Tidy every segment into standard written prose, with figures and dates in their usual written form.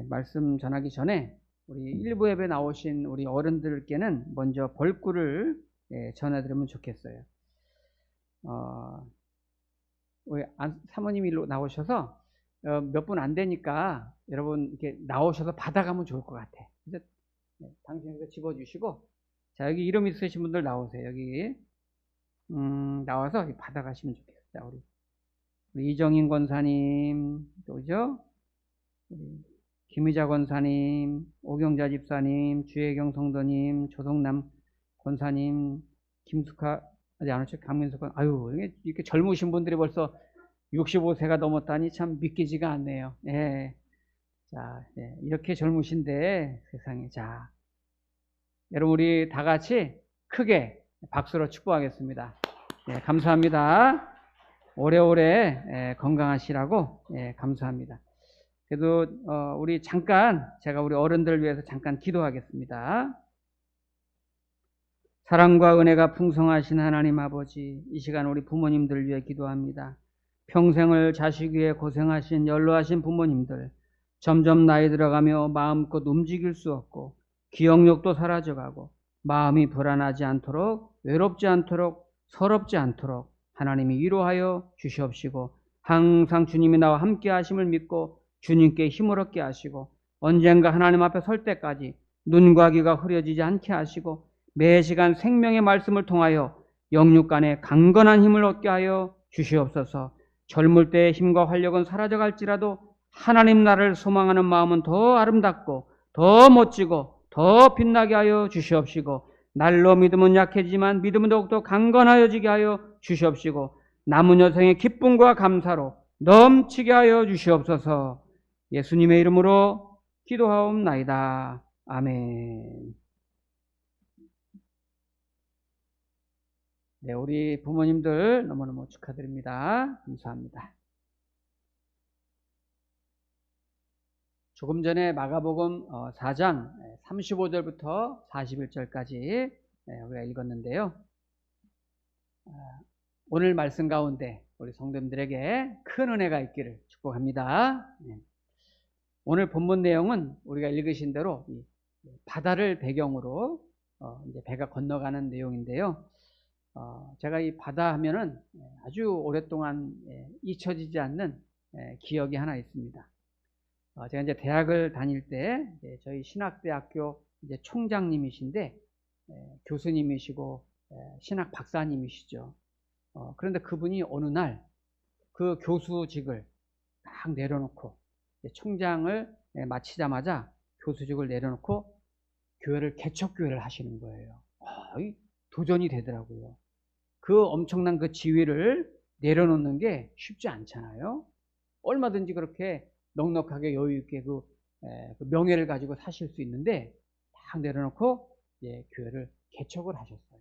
말씀 전하기 전에 우리 일부 예배 나오신 우리 어른들께는 먼저 벌꿀을 전해드리면 좋겠어요. 우리 사모님이 일로 나오셔서 몇 분 안 되니까 여러분 이렇게 나오셔서 받아가면 좋을 것 같아. 그래서 당신에서 집어주시고, 자, 여기 이름 있으신 분들 나오세요. 여기 나와서 받아가시면 좋겠어요. 우리 이정인 권사님, 또죠? 우리 김의자 권사님, 오경자 집사님, 주혜경 성도님, 조성남 권사님, 김숙하, 아직 안 오셨죠? 강민숙 권, 아유, 이렇게 젊으신 분들이 벌써 65세가 넘었다니 참 믿기지가 않네요. 예. 자, 예, 이렇게 젊으신데 세상에. 자, 여러분 우리 다 같이 크게 박수로 축복하겠습니다. 예, 감사합니다. 오래오래 건강하시라고 감사합니다. 그래도 우리 잠깐 제가 우리 어른들을 위해서 잠깐 기도하겠습니다. 사랑과 은혜가 풍성하신 하나님 아버지, 이 시간 우리 부모님들 위해 기도합니다. 평생을 자식 위해 고생하신 연로하신 부모님들, 점점 나이 들어가며 마음껏 움직일 수 없고 기억력도 사라져가고 마음이 불안하지 않도록, 외롭지 않도록, 서럽지 않도록 하나님이 위로하여 주시옵시고, 항상 주님이 나와 함께 하심을 믿고 주님께 힘을 얻게 하시고, 언젠가 하나님 앞에 설 때까지 눈과 귀가 흐려지지 않게 하시고, 매 시간 생명의 말씀을 통하여 영육 간에 강건한 힘을 얻게 하여 주시옵소서. 젊을 때의 힘과 활력은 사라져갈지라도 하나님 나라를 소망하는 마음은 더 아름답고 더 멋지고 더 빛나게 하여 주시옵시고, 날로 믿음은 약해지만 믿음은 더욱더 강건하여지게 하여 주시옵시고, 남은 여생의 기쁨과 감사로 넘치게 하여 주시옵소서. 예수님의 이름으로 기도하옵나이다. 아멘. 네, 우리 부모님들 너무너무 축하드립니다. 감사합니다. 조금 전에 마가복음 4장 35절부터 41절까지 우리가 읽었는데요. 오늘 말씀 가운데 우리 성도님들에게 큰 은혜가 있기를 축복합니다. 오늘 본문 내용은 우리가 읽으신 대로 바다를 배경으로 이제 배가 건너가는 내용인데요. 제가 이 바다 하면은 아주 오랫동안 잊혀지지 않는 기억이 하나 있습니다. 제가 이제 대학을 다닐 때 저희 신학대학교 이제 총장님이신데 교수님이시고 신학 박사님이시죠. 그런데 그분이 어느 날 그 교수직을 딱 내려놓고 총장을 마치자마자 교수직을 내려놓고 교회를 개척교회를 하시는 거예요. 도전이 되더라고요. 그 엄청난 그 지위를 내려놓는 게 쉽지 않잖아요. 얼마든지 그렇게 넉넉하게 여유 있게 그 명예를 가지고 사실 수 있는데 딱 내려놓고 교회를 개척을 하셨어요.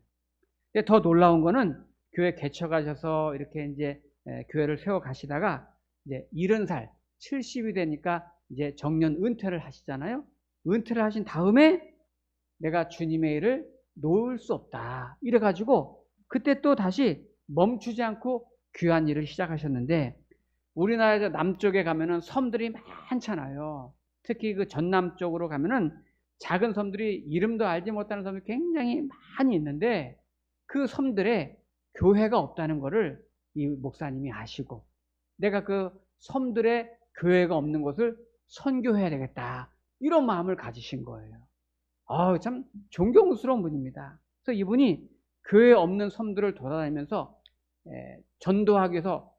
근데 더 놀라운 거는 교회 개척하셔서 이렇게 이제 교회를 세워 가시다가 이제 70살, 70이 되니까 이제 정년 은퇴를 하시잖아요. 은퇴를 하신 다음에 내가 주님의 일을 놓을 수 없다. 이래가지고 그때 또 다시 멈추지 않고 귀한 일을 시작하셨는데, 우리나라에서 남쪽에 가면은 섬들이 많잖아요. 특히 그 전남 쪽으로 가면은 작은 섬들이 이름도 알지 못하는 섬이 굉장히 많이 있는데, 그 섬들에 교회가 없다는 거를 이 목사님이 아시고, 내가 그 섬들에 교회가 없는 곳을 선교해야 되겠다, 이런 마음을 가지신 거예요. 참 존경스러운 분입니다. 그래서 이분이 교회 없는 섬들을 돌아다니면서 전도하기 위해서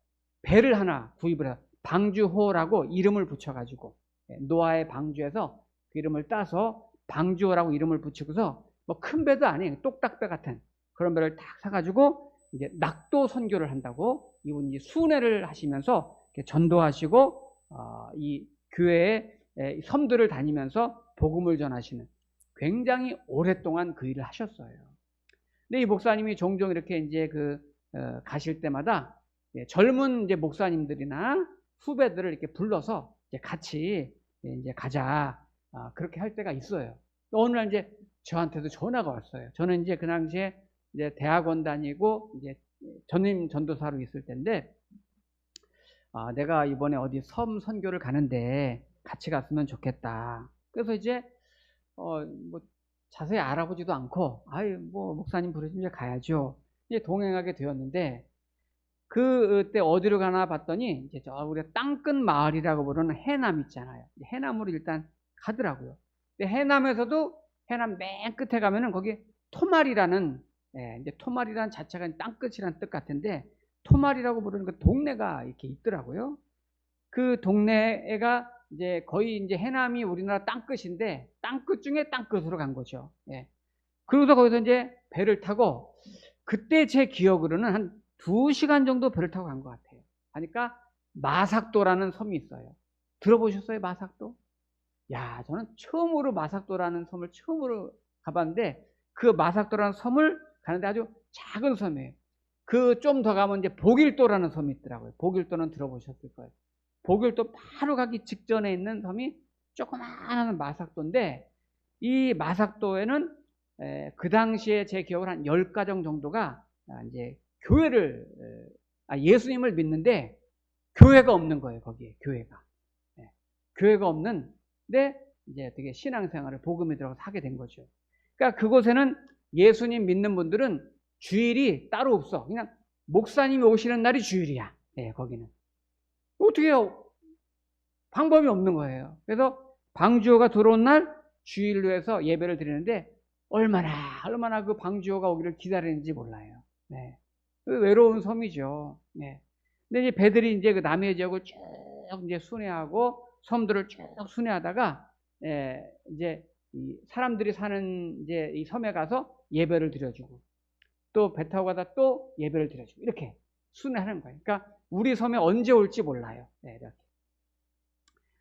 배를 하나 구입을 해서 방주호라고 이름을 붙여가지고, 노아의 방주에서 그 이름을 따서 방주호라고 이름을 붙이고서 뭐 큰 배도 아니에요. 똑딱배 같은 그런 배를 딱 사가지고 이제 낙도 선교를 한다고, 이분이 순회를 하시면서 전도하시고 이 교회의 섬들을 다니면서 복음을 전하시는, 굉장히 오랫동안 그 일을 하셨어요. 근데 이 목사님이 종종 이렇게 이제 가실 때마다 젊은 이제 목사님들이나 후배들을 이렇게 불러서 이제 같이 이제 가자, 그렇게 할 때가 있어요. 어느 날 이제 저한테도 전화가 왔어요. 저는 이제 그 당시에 이제 대학원 다니고 이제 전임 전도사로 있을 때인데, 내가 이번에 어디 섬 선교를 가는데 같이 갔으면 좋겠다. 그래서 이제 뭐 자세히 알아보지도 않고 아유 뭐 목사님 부르시면 이제 가야죠. 이제 동행하게 되었는데 그때 어디로 가나 봤더니 이제 저 우리가 땅끝 마을이라고 부르는 해남 있잖아요. 해남으로 일단 가더라고요. 근데 해남에서도 해남 맨 끝에 가면은 거기 토말이라는 이제 토말이라는 자체가 땅끝이라는 뜻 같은데 토말이라고 부르는 그 동네가 이렇게 있더라고요. 그 동네가 이제 거의 이제 해남이 우리나라 땅끝인데 땅끝 중에 땅끝으로 간 거죠. 예. 그러고서 거기서 이제 배를 타고 그때 제 기억으로는 한 2시간 정도 배를 타고 간 것 같아요. 하니까 마삭도라는 섬이 있어요. 들어보셨어요, 마삭도? 야, 저는 처음으로 마삭도라는 섬을 처음으로 가봤는데 그 마삭도라는 섬을 가는데 아주 작은 섬이에요. 그 좀 더 가면 이제 보길도라는 섬이 있더라고요. 보길도는 들어보셨을 거예요. 보길도 바로 가기 직전에 있는 섬이 조그마한 마삭도인데 이 마삭도에는 그 당시에 제 기억으로 한 10가정 정도가 이제 교회를 예수님을 믿는데 교회가 없는 거예요. 거기에 교회가 교회가 없는데 이제 되게 신앙생활을 복음에 들어가서 하게 된 거죠. 그러니까 그곳에는 예수님 믿는 분들은 주일이 따로 없어. 그냥 목사님이 오시는 날이 주일이야. 거기는 어떻게 해요? 방법이 없는 거예요. 그래서 방주호가 들어온 날 주일로 해서 예배를 드리는데 얼마나 그 방주호가 오기를 기다리는지 몰라요. 외로운 섬이죠. 근데 이제 배들이 이제 그 남해 지역을 쭉 이제 순회하고 섬들을 쭉 순회하다가 이제 이 사람들이 사는 이제 이 섬에 가서 예배를 드려주고 또 배 타고 가다 또 예배를 드려주고 이렇게 순회하는 거예요. 그러니까 우리 섬에 언제 올지 몰라요. 이렇게.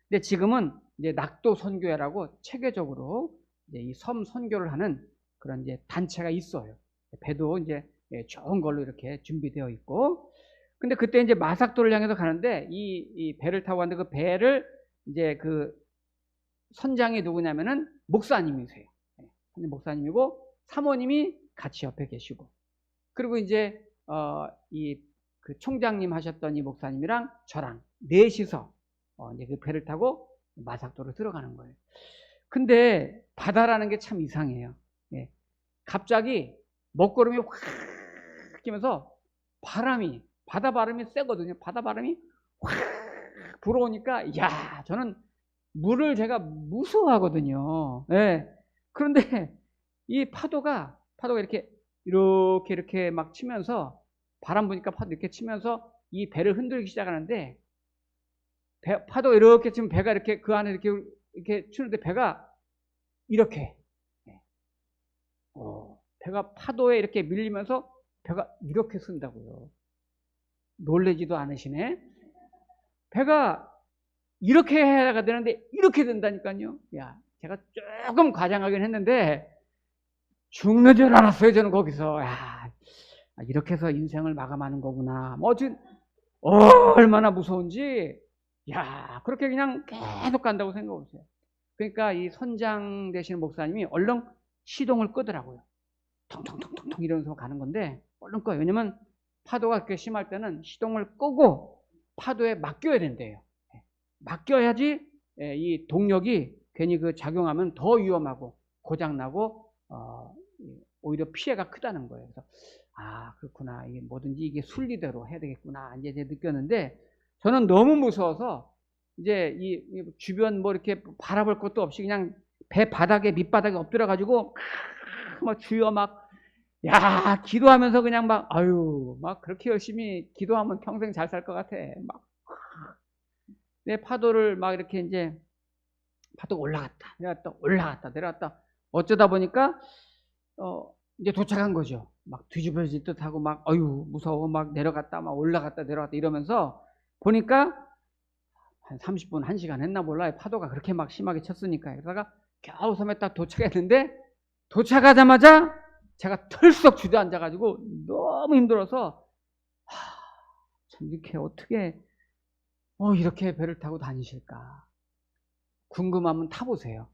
근데 지금은 이제 낙도 선교회라고 체계적으로 이제 이 섬 선교를 하는 그런 이제 단체가 있어요. 배도 이제 좋은 걸로 이렇게 준비되어 있고. 근데 그때 이제 마삭도를 향해서 가는데 이 배를 타고 갔는데 그 배를 이제 그 선장이 누구냐면은 목사님이세요. 목사님이고 사모님이 같이 옆에 계시고. 그리고 이제 이 그 총장님 하셨던 이 목사님이랑 저랑 넷이서 이제 그 배를 타고 마삭도로 들어가는 거예요. 근데 바다라는 게 참 이상해요. 갑자기 먹구름이 확 끼면서 바다 바람이 세거든요. 바다 바람이 확 불어오니까 야, 저는 물을 제가 무서워하거든요. 그런데 이 파도가 이렇게 막 치면서 바람 부니까 파도 이렇게 치면서 이 배를 흔들기 시작하는데 파도가 이렇게 치면 배가 이렇게 그 안에 이렇게 치는데 배가 이렇게 배가 파도에 이렇게 밀리면서 배가 이렇게 쓴다고요. 놀래지도 않으시네. 배가 이렇게 해야 되는데 이렇게 된다니까요. 야, 제가 조금 과장하긴 했는데 죽는 줄 알았어요. 저는 거기서 야, 이렇게 해서 인생을 마감하는 거구나. 뭐 어쨌든 얼마나 무서운지 야, 그렇게 그냥 계속 간다고 생각해보세요. 그러니까 이 선장 되시는 목사님이 얼른 시동을 끄더라고요. 텅텅텅텅 이러면서 가는 건데 얼른 꺼요. 왜냐면 파도가 그렇게 심할 때는 시동을 끄고 파도에 맡겨야 된대요. 맡겨야지 이 동력이 괜히 그 작용하면 더 위험하고 고장나고 오히려 피해가 크다는 거예요. 그래서 그렇구나. 이게 뭐든지 이게 순리대로 해야 되겠구나. 이제 느꼈는데 저는 너무 무서워서 이제 이 주변 뭐 이렇게 바라볼 것도 없이 그냥 배 바닥에 밑바닥에 엎드려 가지고 막 주여 막 야, 기도하면서 그냥 막 막 그렇게 열심히 기도하면 평생 잘 살 것 같아. 막 내 파도를 막 이렇게 이제 파도 올라갔다 내려갔다 어쩌다 보니까 이제 도착한 거죠. 막 뒤집어질 듯하고 막 무서워 막 내려갔다 막 올라갔다 내려갔다 이러면서 보니까 한 30분 1시간 했나 몰라요. 파도가 그렇게 막 심하게 쳤으니까. 그러다가 겨우 섬에 딱 도착했는데 도착하자마자 제가 털썩 주저앉아가지고 너무 힘들어서 참 이렇게 어떻게 이렇게 배를 타고 다니실까 궁금하면 타보세요.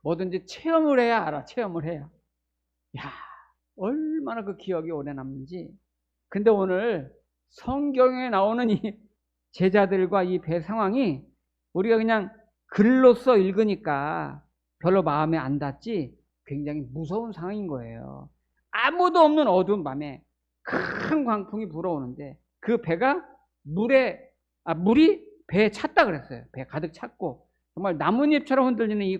뭐든지 체험을 해야 알아. 체험을 해야. 야, 얼마나 그 기억이 오래 남는지. 근데 오늘 성경에 나오는 이 제자들과 이 배 상황이 우리가 그냥 글로써 읽으니까 별로 마음에 안 닿지 굉장히 무서운 상황인 거예요. 아무도 없는 어두운 밤에 큰 광풍이 불어오는데 그 배가 물이 배에 찼다 그랬어요. 배에 가득 찼고 정말 나뭇잎처럼 흔들리는 이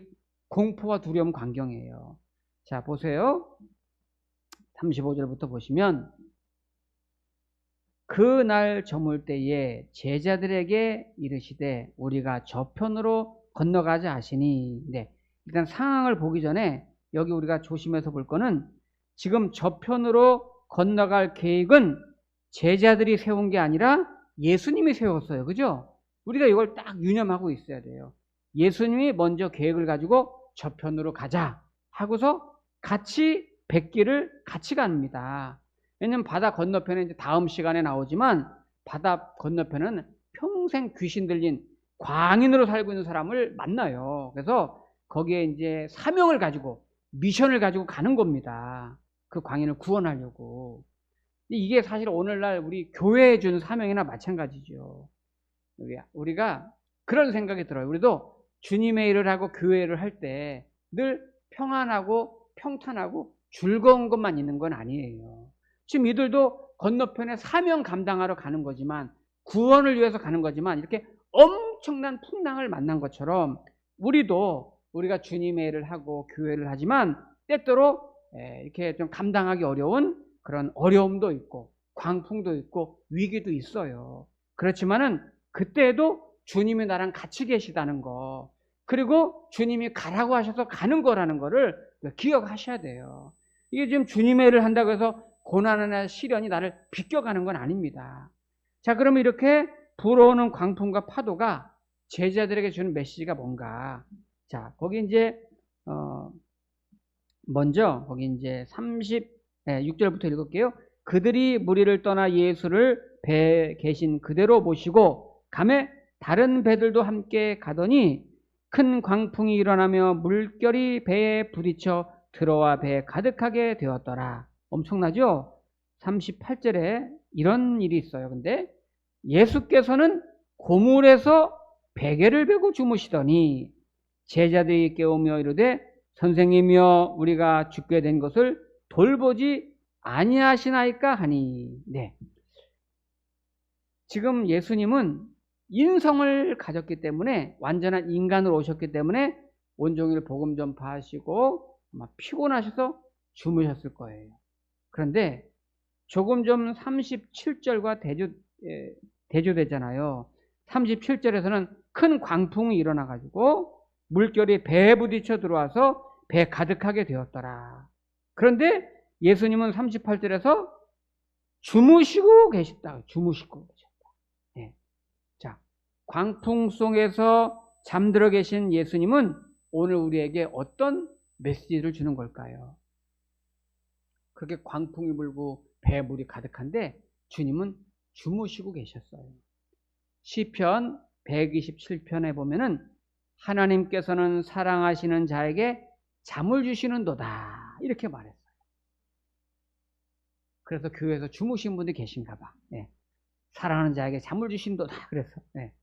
공포와 두려움 광경이에요. 자, 보세요. 35절부터 보시면 그날 저물 때에 제자들에게 이르시되 우리가 저편으로 건너가자 하시니. 네, 일단 상황을 보기 전에 여기 우리가 조심해서 볼 거는 지금 저편으로 건너갈 계획은 제자들이 세운 게 아니라 예수님이 세웠어요. 그죠? 우리가 이걸 딱 유념하고 있어야 돼요. 예수님이 먼저 계획을 가지고 저편으로 가자 하고서 같이 뱃길을 같이 갑니다. 왜냐면 바다 건너편에 이제 다음 시간에 나오지만 바다 건너편은 평생 귀신 들린 광인으로 살고 있는 사람을 만나요. 그래서 거기에 이제 사명을 가지고 미션을 가지고 가는 겁니다. 그 광인을 구원하려고. 이게 사실 오늘날 우리 교회에 준 사명이나 마찬가지죠. 우리가 그런 생각이 들어요. 우리도 주님의 일을 하고 교회를 할 때 늘 평안하고 평탄하고 즐거운 것만 있는 건 아니에요. 지금 이들도 건너편에 사명 감당하러 가는 거지만 구원을 위해서 가는 거지만 이렇게 엄청난 풍랑을 만난 것처럼 우리가 주님의 일을 하고 교회를 하지만 때때로 이렇게 좀 감당하기 어려운 그런 어려움도 있고 광풍도 있고 위기도 있어요. 그렇지만은 그때에도 주님이 나랑 같이 계시다는 거, 그리고 주님이 가라고 하셔서 가는 거라는 거를 기억하셔야 돼요. 이게 지금 주님의 일을 한다고 해서 고난이나 시련이 나를 비껴가는 건 아닙니다. 자, 그러면 이렇게 불어오는 광풍과 파도가 제자들에게 주는 메시지가 뭔가? 자, 거기 이제 먼저 거기 이제 36절부터 읽을게요. 그들이 무리를 떠나 예수를 배에 계신 그대로 모시고 감에 다른 배들도 함께 가더니 큰 광풍이 일어나며 물결이 배에 부딪혀 들어와 배에 가득하게 되었더라. 엄청나죠? 38절에 이런 일이 있어요. 근데 예수께서는 고물에서 베개를 베고 주무시더니 제자들이 깨우며 이르되 선생님이여 우리가 죽게 된 것을 돌보지 아니하시나이까 하니. 네. 지금 예수님은 인성을 가졌기 때문에 완전한 인간으로 오셨기 때문에 온종일 복음 전파하시고 아마 피곤하셔서 주무셨을 거예요. 그런데 조금 좀 37절과 대조되잖아요. 37절에서는 큰 광풍이 일어나가지고 물결이 배에 부딪혀 들어와서 배 가득하게 되었더라. 그런데 예수님은 38절에서 주무시고 계셨다. 주무시고 계셨다. 네. 자, 광풍 속에서 잠들어 계신 예수님은 오늘 우리에게 어떤 메시지를 주는 걸까요? 그렇게 광풍이 불고 배에 물이 가득한데 주님은 주무시고 계셨어요. 시편 127편에 보면은 하나님께서는 사랑하시는 자에게 잠을 주시는도다 이렇게 말했어요. 그래서 교회에서 주무신 분들이 계신가 봐. 네. 사랑하는 자에게 잠을 주신도다 그래서. 네.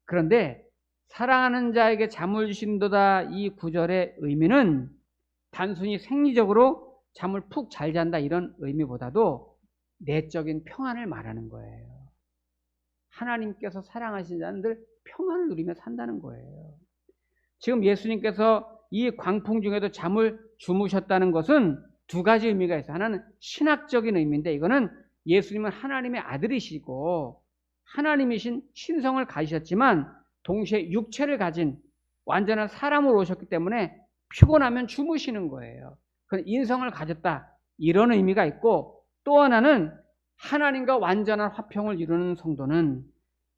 그런데 사랑하는 자에게 잠을 주신도다 이 구절의 의미는 단순히 생리적으로 잠을 푹 잘 잔다 이런 의미보다도 내적인 평안을 말하는 거예요. 하나님께서 사랑하신 자는 늘 평안을 누리며 산다는 거예요. 지금 예수님께서 이 광풍 중에도 잠을 주무셨다는 것은 두 가지 의미가 있어요. 하나는 신학적인 의미인데 이거는 예수님은 하나님의 아들이시고 하나님이신 신성을 가지셨지만 동시에 육체를 가진 완전한 사람으로 오셨기 때문에 피곤하면 주무시는 거예요. 그건 인성을 가졌다 이런 의미가 있고, 또 하나는 하나님과 완전한 화평을 이루는 성도는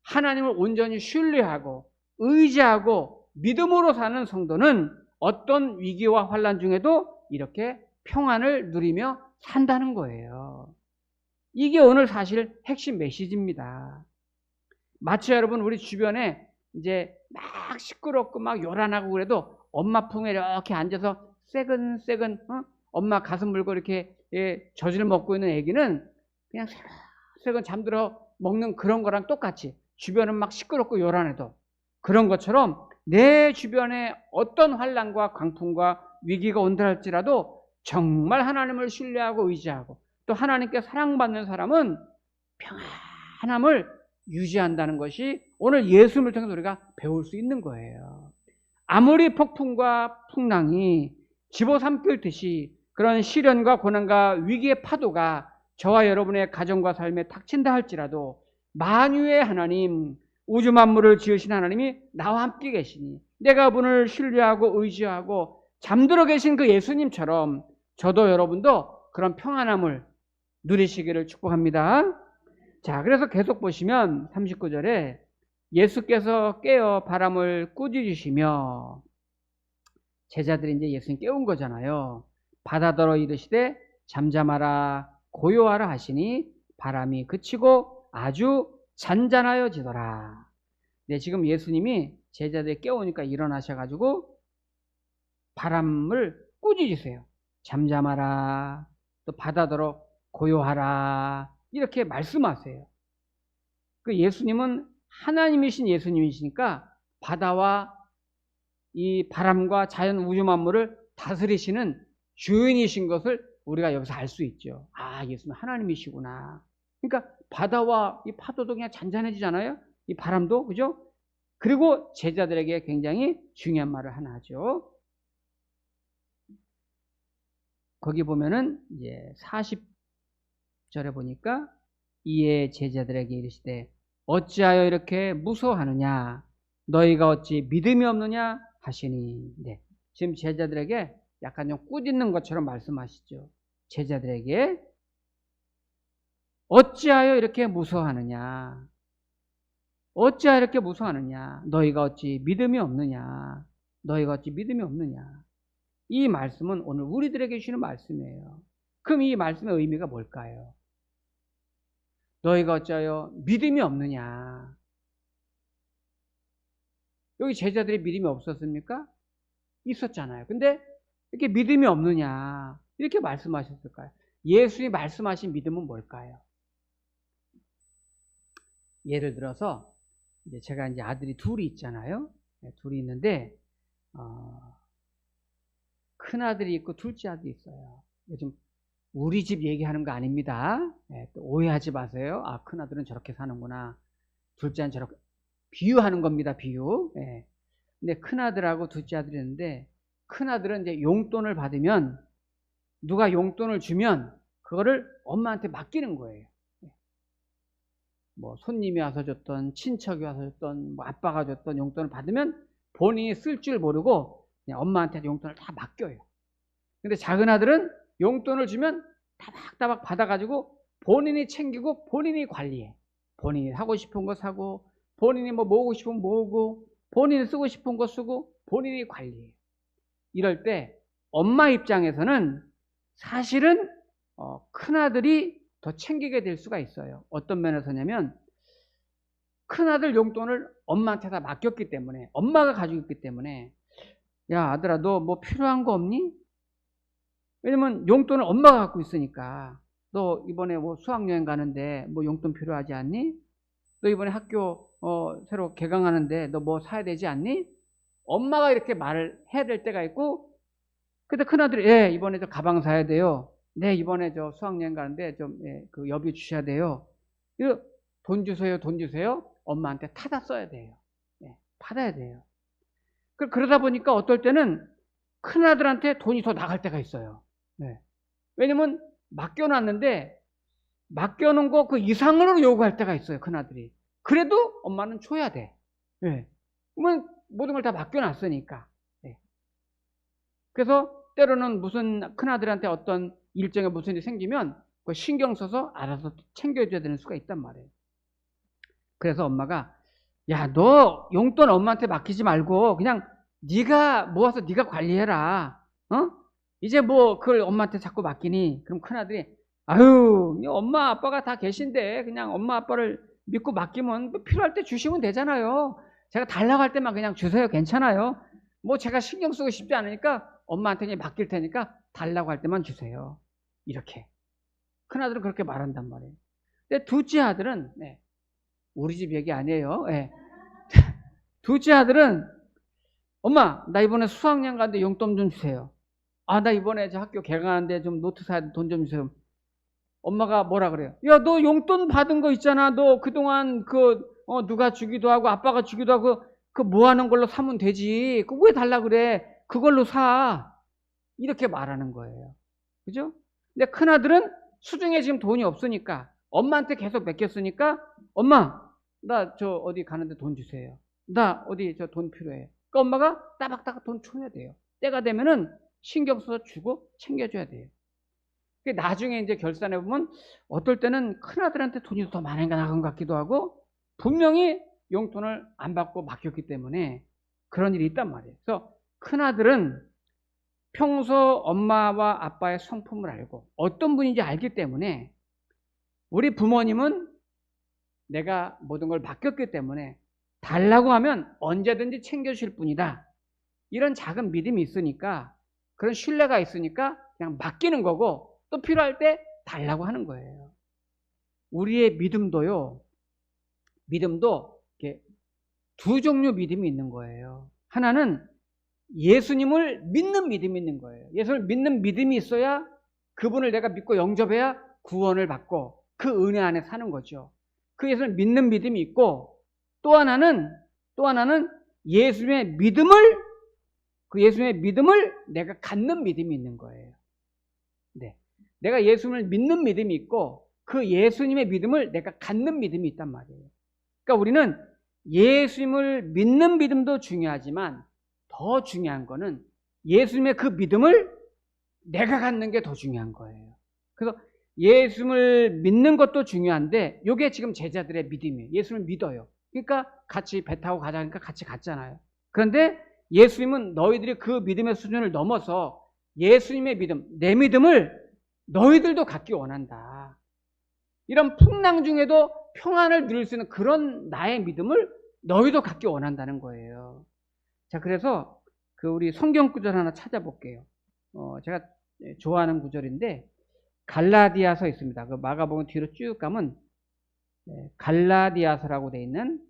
하나님을 온전히 신뢰하고 의지하고 믿음으로 사는 성도는 어떤 위기와 환난 중에도 이렇게 평안을 누리며 산다는 거예요. 이게 오늘 사실 핵심 메시지입니다. 마치 여러분 우리 주변에 이제 막 시끄럽고 막 요란하고 그래도 엄마 품에 이렇게 앉아서 새근새근 엄마 가슴 물고 이렇게 젖을 먹고 있는 애기는 그냥 새근 잠들어 먹는 그런 거랑 똑같이 주변은 막 시끄럽고 요란해도 그런 것처럼 내 주변에 어떤 환난과 광풍과 위기가 온다 할지라도 정말 하나님을 신뢰하고 의지하고 또 하나님께 사랑받는 사람은 평안함을 유지한다는 것이 오늘 예수님을 통해서 우리가 배울 수 있는 거예요. 아무리 폭풍과 풍랑이 집어삼킬 듯이 그런 시련과 고난과 위기의 파도가 저와 여러분의 가정과 삶에 닥친다 할지라도 만유의 하나님, 우주 만물을 지으신 하나님이 나와 함께 계시니 내가 그분을 신뢰하고 의지하고 잠들어 계신 그 예수님처럼 저도 여러분도 그런 평안함을 누리시기를 축복합니다. 자, 그래서 계속 보시면 39절에 예수께서 깨어 바람을 꾸짖으시며, 제자들이 이제 예수님 깨운 거잖아요. 바다더러 이르시되 잠잠하라 고요하라 하시니 바람이 그치고 아주 잔잔하여지더라. 네, 지금 예수님이 제자들이 깨우니까 일어나셔가지고 바람을 꾸짖으세요. 잠잠하라, 또 바다더러 고요하라, 이렇게 말씀하세요. 그 예수님은 하나님이신 예수님이시니까 바다와 이 바람과 자연 우주 만물을 다스리시는 주인이신 것을 우리가 여기서 알 수 있죠. 아, 예수님 하나님이시구나. 그러니까 바다와 이 파도도 그냥 잔잔해지잖아요. 이 바람도, 그죠? 그리고 제자들에게 굉장히 중요한 말을 하나 하죠. 거기 보면은 이제 40절에 보니까 이에 제자들에게 이르시되 어찌하여 이렇게 무서워하느냐, 너희가 어찌 믿음이 없느냐 하시니. 네, 지금 제자들에게 약간 좀 꾸짖는 것처럼 말씀하시죠. 제자들에게 어찌하여 이렇게 무서워하느냐, 어찌하여 이렇게 무서워하느냐, 너희가 어찌 믿음이 없느냐, 너희가 어찌 믿음이 없느냐. 이 말씀은 오늘 우리들에게 주시는 말씀이에요. 그럼 이 말씀의 의미가 뭘까요? 너희가 어찌하여 믿음이 없느냐. 여기 제자들이 믿음이 없었습니까? 있었잖아요. 근데 이렇게 믿음이 없느냐, 이렇게 말씀하셨을까요? 예수님이 말씀하신 믿음은 뭘까요? 예를 들어서 이제 제가 이제 아들이 둘이 있잖아요. 둘이 있는데 큰 아들이 있고 둘째 아들이 있어요. 요즘 우리 집 얘기하는 거 아닙니다. 또 오해하지 마세요. 아, 큰 아들은 저렇게 사는구나, 둘째는 저렇게, 비유하는 겁니다. 비유. 근데 큰 아들하고 둘째 아들이 있는데, 큰 아들은 이제 용돈을 받으면 누가 용돈을 주면 그거를 엄마한테 맡기는 거예요. 뭐 손님이 와서 줬던, 친척이 와서 줬던, 뭐 아빠가 줬던 용돈을 받으면 본인이 쓸 줄 모르고 그냥 엄마한테 용돈을 다 맡겨요. 근데 작은 아들은 용돈을 주면 따박따박 받아가지고 본인이 챙기고 본인이 관리해. 본인이 하고 싶은 거 사고, 본인이 뭐 모으고 싶으면 모으고, 본인이 쓰고 싶은 거 쓰고, 본인이 관리해. 이럴 때 엄마 입장에서는 사실은 큰아들이 더 챙기게 될 수가 있어요. 어떤 면에서냐면 큰아들 용돈을 엄마한테 다 맡겼기 때문에, 엄마가 가지고 있기 때문에, 야 아들아 너 뭐 필요한 거 없니? 왜냐면 용돈을 엄마가 갖고 있으니까. 너 이번에 뭐 수학여행 가는데 뭐 용돈 필요하지 않니? 너 이번에 학교 새로 개강하는데 너 뭐 사야 되지 않니? 엄마가 이렇게 말을 해야 될 때가 있고, 근데 큰아들이 예 이번에 저 가방 사야 돼요. 네 이번에 저 수학여행 가는데 좀 그 여비 주셔야 돼요. 이거 돈 주세요, 돈 주세요. 엄마한테 타다 써야 돼요. 받아야 돼요. 그러다 보니까 어떨 때는 큰아들한테 돈이 더 나갈 때가 있어요. 왜냐면 맡겨놨는데 맡겨놓은 거 그 이상으로 요구할 때가 있어요. 큰아들이. 그래도 엄마는 줘야 돼. 그러면 모든 걸 다 맡겨놨으니까. 그래서 때로는 무슨 큰아들한테 어떤 일정에 무슨 일이 생기면 그 신경 써서 알아서 챙겨줘야 되는 수가 있단 말이에요. 그래서 엄마가 야, 너 용돈 엄마한테 맡기지 말고 그냥 네가 모아서 네가 관리해라. 이제 뭐 그걸 엄마한테 자꾸 맡기니? 그럼 큰아들이 아유, 엄마 아빠가 다 계신데 그냥 엄마 아빠를 믿고 맡기면 뭐 필요할 때 주시면 되잖아요. 제가 달라고 할 때만 그냥 주세요. 괜찮아요. 뭐 제가 신경 쓰고 싶지 않으니까 엄마한테 그냥 맡길 테니까 달라고 할 때만 주세요. 이렇게. 큰아들은 그렇게 말한단 말이에요. 근데 둘째 아들은 우리 집 얘기 아니에요. 둘째 아들은 엄마 나 이번에 수학여행 가는데 용돈 좀 주세요. 아 나 이번에 저 학교 개강하는데 좀 노트 사야 돼. 돈 좀 주세요. 엄마가 뭐라 그래요? 야 너 용돈 받은 거 있잖아. 너 그동안 누가 주기도 하고 아빠가 주기도 하고 그 모아놓은 걸로 사면 되지. 그 왜 달라 그래? 그걸로 사. 이렇게 말하는 거예요. 그죠? 근데 큰아들은 수중에 지금 돈이 없으니까 엄마한테 계속 맡겼으니까 엄마 나 저 어디 가는데 돈 주세요. 나 어디 저 돈 필요해. 그러니까 엄마가 따박따박 돈 줘야 돼요. 때가 되면은 신경 써서 주고 챙겨줘야 돼요. 나중에 이제 결산해 보면 어떨 때는 큰아들한테 돈이 더 많이가 나간 것 같기도 하고 분명히 용돈을 안 받고 맡겼기 때문에 그런 일이 있단 말이에요. 그래서 큰아들은 평소 엄마와 아빠의 성품을 알고 어떤 분인지 알기 때문에 우리 부모님은 내가 모든 걸 맡겼기 때문에 달라고 하면 언제든지 챙겨주실 분이다. 이런 작은 믿음이 있으니까 그런 신뢰가 있으니까 그냥 맡기는 거고 또 필요할 때 달라고 하는 거예요. 우리의 믿음도 이렇게 두 종류 믿음이 있는 거예요. 하나는 예수님을 믿는 믿음이 있는 거예요. 예수를 믿는 믿음이 있어야 그분을 내가 믿고 영접해야 구원을 받고 그 은혜 안에 사는 거죠. 그 예수를 믿는 믿음이 있고 또 하나는 예수님의 믿음을 내가 갖는 믿음이 있는 거예요. 네. 내가 예수님을 믿는 믿음이 있고 그 예수님의 믿음을 내가 갖는 믿음이 있단 말이에요. 그러니까 우리는 예수님을 믿는 믿음도 중요하지만 더 중요한 거는 예수님의 그 믿음을 내가 갖는 게 더 중요한 거예요. 그래서 예수님을 믿는 것도 중요한데 이게 지금 제자들의 믿음이에요. 예수님을 믿어요. 그러니까 같이 배 타고 가자니까 같이 갔잖아요. 그런데 예수님은 너희들이 그 믿음의 수준을 넘어서 예수님의 믿음, 내 믿음을 너희들도 갖기 원한다. 이런 풍랑 중에도 평안을 누릴 수 있는 그런 나의 믿음을 너희도 갖기 원한다는 거예요. 자, 그래서 우리 성경 구절 하나 찾아볼게요. 제가 좋아하는 구절인데 갈라디아서 있습니다. 그 마가복음 뒤로 쭉 가면 갈라디아서라고 돼 있는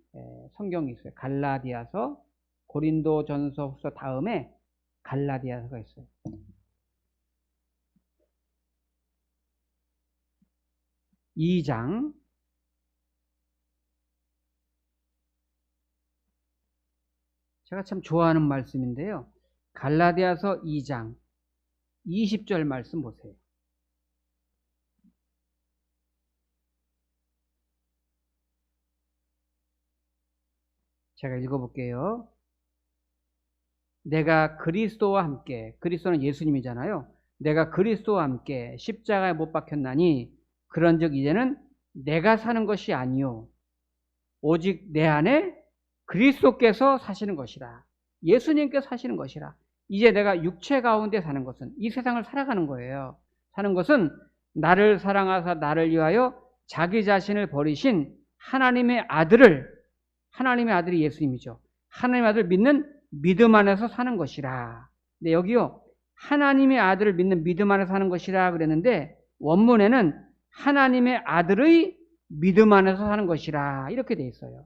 성경이 있어요. 갈라디아서, 고린도전서, 후서 다음에 갈라디아서가 있어요. 이 장 제가 참 좋아하는 말씀인데요. 갈라디아서 2장 20절 말씀 보세요. 제가 읽어볼게요. 내가 그리스도와 함께, 그리스도는 예수님이잖아요. 내가 그리스도와 함께 십자가에 못 박혔나니 그런즉 이제는 내가 사는 것이 아니요 오직 내 안에 그리스도께서 사시는 것이라. 예수님께서 사시는 것이라. 이제 내가 육체 가운데 사는 것은 이 세상을 살아가는 거예요. 사는 것은 나를 사랑하사 나를 위하여 자기 자신을 버리신 하나님의 아들이 예수님이죠. 하나님의 아들을 믿는 믿음 안에서 사는 것이라. 근데 여기요, 하나님의 아들을 믿는 믿음 안에서 사는 것이라 그랬는데 원문에는 하나님의 아들의 믿음 안에서 사는 것이라 이렇게 돼 있어요.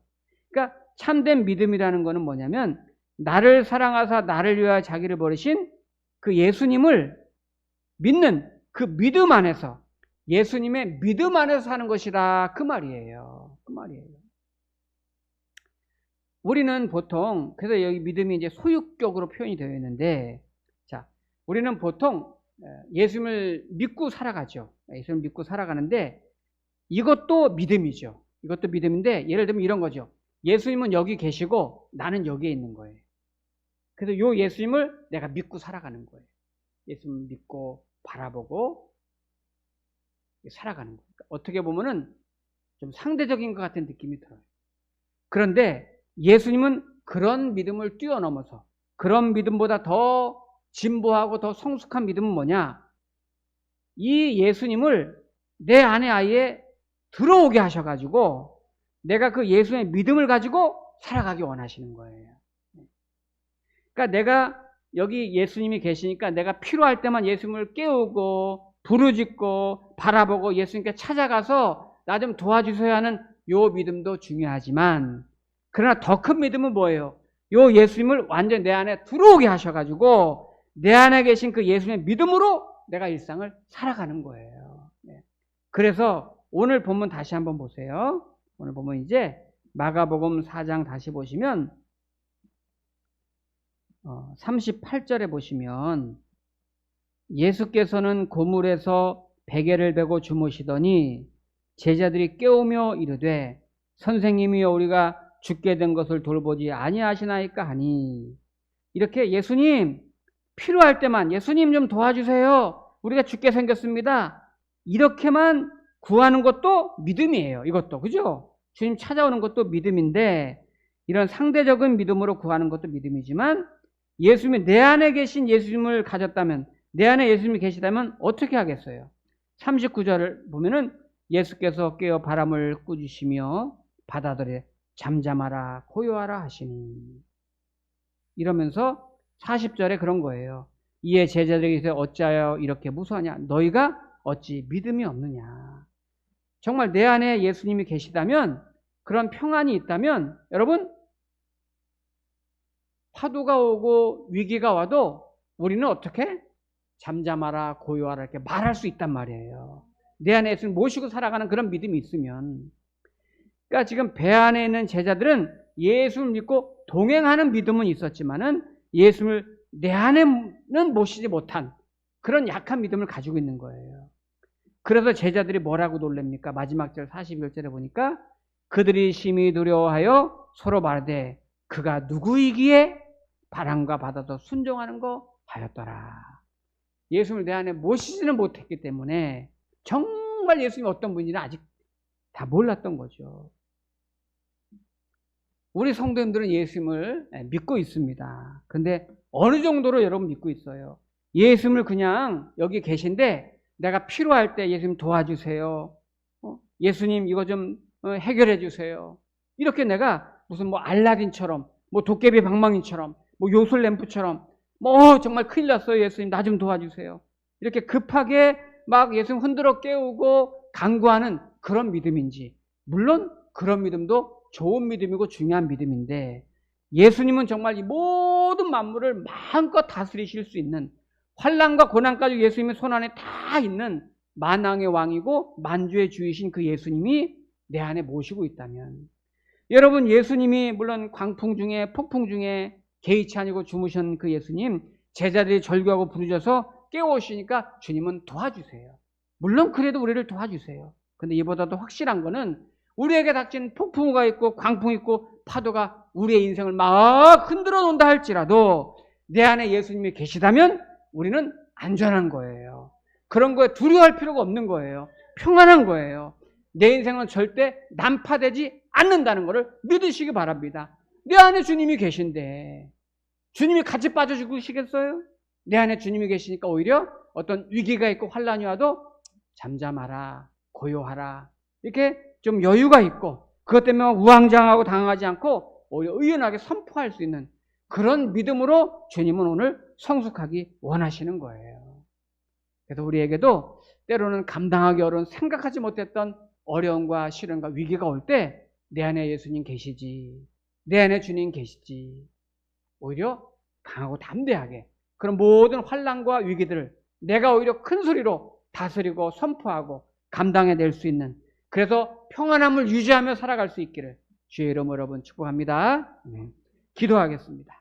그러니까 참된 믿음이라는 것은 뭐냐면 나를 사랑하사 나를 위하여 자기를 버리신 그 예수님을 믿는 그 믿음 안에서 예수님의 믿음 안에서 사는 것이라 그 말이에요. 그 말이에요. 우리는 보통 그래서 여기 믿음이 이제 소유격으로 표현이 되어 있는데 자, 우리는 보통 예수님을 믿고 살아가죠. 예수님을 믿고 살아가는데 이것도 믿음이죠. 이것도 믿음인데 예를 들면 이런 거죠. 예수님은 여기 계시고 나는 여기에 있는 거예요. 그래서 요 예수님을 내가 믿고 살아가는 거예요. 예수님을 믿고 바라보고 살아가는 거예요. 어떻게 보면은 좀 상대적인 것 같은 느낌이 들어요. 그런데 예수님은 그런 믿음을 뛰어넘어서 그런 믿음보다 더 진보하고 더 성숙한 믿음은 뭐냐? 이 예수님을 내 안에 아예 들어오게 하셔가지고 내가 그 예수의 믿음을 가지고 살아가기 원하시는 거예요. 그러니까 내가 여기 예수님이 계시니까 내가 필요할 때만 예수님을 깨우고 부르짖고 바라보고 예수님께 찾아가서 나 좀 도와주셔야 하는 요 믿음도 중요하지만 그러나 더 큰 믿음은 뭐예요? 요 예수님을 완전 내 안에 들어오게 하셔가지고 내 안에 계신 그 예수님의 믿음으로 내가 일상을 살아가는 거예요. 그래서 오늘 본문 다시 한번 보세요. 오늘 보면 이제 마가복음 4장 다시 보시면 38절에 보시면 예수께서는 고물에서 베개를 베고 주무시더니 제자들이 깨우며 이르되 선생님이여 우리가 죽게 된 것을 돌보지 아니하시나이까 하니, 이렇게 예수님 필요할 때만 예수님 좀 도와주세요, 우리가 죽게 생겼습니다, 이렇게만 구하는 것도 믿음이에요. 이것도, 그죠? 주님 찾아오는 것도 믿음인데, 이런 상대적인 믿음으로 구하는 것도 믿음이지만 예수님이 내 안에 계신 예수님을 가졌다면, 내 안에 예수님이 계시다면 어떻게 하겠어요? 39절을 보면은 예수께서 깨어 바람을 꾸짖으시며 바다들에 잠잠하라 고요하라 하시니, 이러면서 40절에 그런 거예요. 이에 제자들에게서 어찌하여 이렇게 무서워하냐, 너희가 어찌 믿음이 없느냐. 정말 내 안에 예수님이 계시다면, 그런 평안이 있다면 여러분, 파도가 오고 위기가 와도 우리는 어떻게? 잠잠하라 고요하라 이렇게 말할 수 있단 말이에요. 내 안에 예수님 모시고 살아가는 그런 믿음이 있으면. 그러니까 지금 배 안에 있는 제자들은 예수를 믿고 동행하는 믿음은 있었지만은 예수를 내 안에는 모시지 못한 그런 약한 믿음을 가지고 있는 거예요. 그래서 제자들이 뭐라고 놀랍니까? 마지막 절 41절에 보니까 그들이 심히 두려워하여 서로 말하되 그가 누구이기에 바람과 바다도 순종하는 거 하였더라. 예수님을 내 안에 모시지는 못했기 때문에 정말 예수님이 어떤 분인지 아직 다 몰랐던 거죠. 우리 성도님들은 예수님을 믿고 있습니다. 근데 어느 정도로 여러분 믿고 있어요? 예수님을 그냥 여기 계신데 내가 필요할 때 예수님 도와주세요, 예수님 이거 좀 해결해 주세요, 이렇게 내가 무슨 뭐 알라딘처럼, 뭐 도깨비 방망이처럼, 뭐 요술램프처럼, 뭐 정말 큰일 났어요 예수님 나 좀 도와주세요, 이렇게 급하게 막 예수님 흔들어 깨우고 간구하는 그런 믿음인지, 물론 그런 믿음도 좋은 믿음이고 중요한 믿음인데, 예수님은 정말 이 모든 만물을 마음껏 다스리실 수 있는, 환난과 고난까지 예수님의 손안에 다 있는 만왕의 왕이고 만주의 주이신 그 예수님이 내 안에 모시고 있다면, 여러분 예수님이 물론 광풍 중에 폭풍 중에 개의치 아니고 주무신 그 예수님, 제자들이 절규하고 부르셔서 깨워오시니까 주님은 도와주세요. 물론 그래도 우리를 도와주세요. 근데 이보다도 확실한 거는 우리에게 닥친 폭풍우가 있고 광풍이 있고 파도가 우리의 인생을 막 흔들어 놓는다 할지라도 내 안에 예수님이 계시다면 우리는 안전한 거예요. 그런 거에 두려워할 필요가 없는 거예요. 평안한 거예요. 내 인생은 절대 난파되지 않는다는 것을 믿으시기 바랍니다. 내 안에 주님이 계신데 주님이 같이 빠져 죽으시겠어요? 내 안에 주님이 계시니까 오히려 어떤 위기가 있고 환난이 와도 잠잠하라 고요하라 이렇게 좀 여유가 있고, 그것 때문에 우왕좌왕하고 당하지 않고 오히려 의연하게 선포할 수 있는 그런 믿음으로 주님은 오늘 성숙하기 원하시는 거예요. 그래서 우리에게도 때로는 감당하기 어려운, 생각하지 못했던 어려움과 시련과 위기가 올 때 내 안에 예수님 계시지, 내 안에 주님 계시지, 오히려 강하고 담대하게 그런 모든 환난과 위기들을 내가 오히려 큰 소리로 다스리고 선포하고 감당해낼 수 있는, 그래서 평안함을 유지하며 살아갈 수 있기를 주의 이름으로 여러분 축복합니다. 기도하겠습니다.